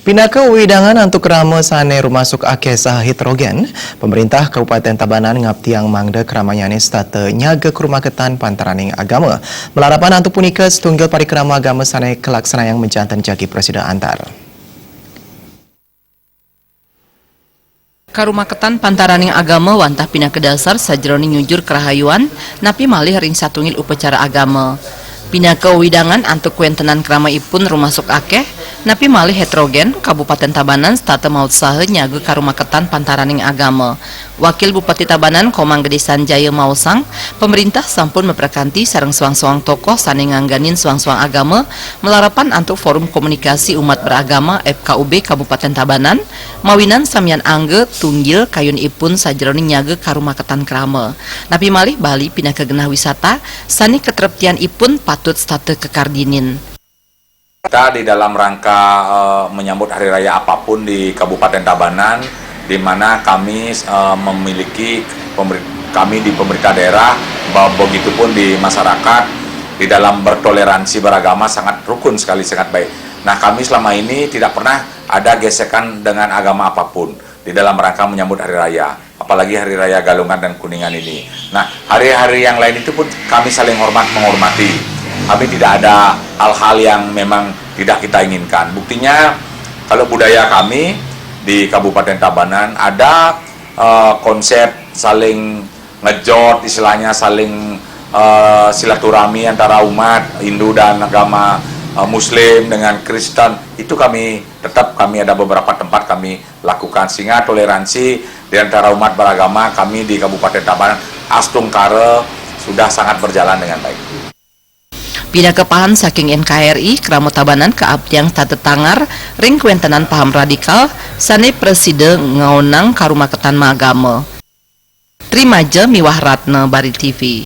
Pinaka widangan untuk rama sane rumasuk akeh saha heterogen, pemerintah Kabupaten Tabanan ngaptiang mangda keramanyane state nyaga kerumaketan pantaraning agama. Melarapan antuk punika setunggal parikrama agama sane kelaksana yang menjantan jagi Presiden antar. Karumaketan pantaraning agama wantah pindah ke dasar sajroning nyujur kerahayuan napi malih ring satungil upacara agama. Pindah ke widangan antuk kuentenan kerama ipun rumasuk akeh napi malih heterogen Kabupaten Tabanan state maut sahe nyaga karumaketan pantaraning agama. Wakil Bupati Tabanan Komang Gede Sanjaya Mausang, pemerintah sampun memperkanti sareng suang-suang tokoh sane ngangganin suang-suang agama melarapan antuk forum komunikasi umat beragama FKUB Kabupaten Tabanan mawinan samian angge tunggil kayun ipun sajroning nyaga karumaketan krama. Napi malih Bali pindah ke genah wisata sani ketreptian ipun patut state kekardinin. Kita di dalam rangka menyambut hari raya apapun di Kabupaten Tabanan, di mana kami memiliki kami di pemerintah daerah, begitupun di masyarakat, di dalam bertoleransi beragama sangat rukun sekali, sangat baik. Nah, kami selama ini tidak pernah ada gesekan dengan agama apapun di dalam rangka menyambut hari raya, apalagi hari raya Galungan dan Kuningan ini. Nah, hari-hari yang lain itu pun kami saling menghormati. Kami tidak ada hal-hal yang memang tidak kita inginkan. Buktinya, kalau budaya kami di Kabupaten Tabanan ada konsep saling ngejot, istilahnya saling silaturahmi antara umat Hindu dan agama Muslim dengan Kristen. Itu kami ada beberapa tempat kami lakukan, sehingga toleransi di antara umat beragama kami di Kabupaten Tabanan Astung Kare sudah sangat berjalan dengan baik. Pindah kepahan saking NKRI Kramo Tabanan ke abdiang tatetangar ring kuentenan paham radikal sane presiden ngaunang karumaketan magama. Trimaja Miwah Ratna Bari TV.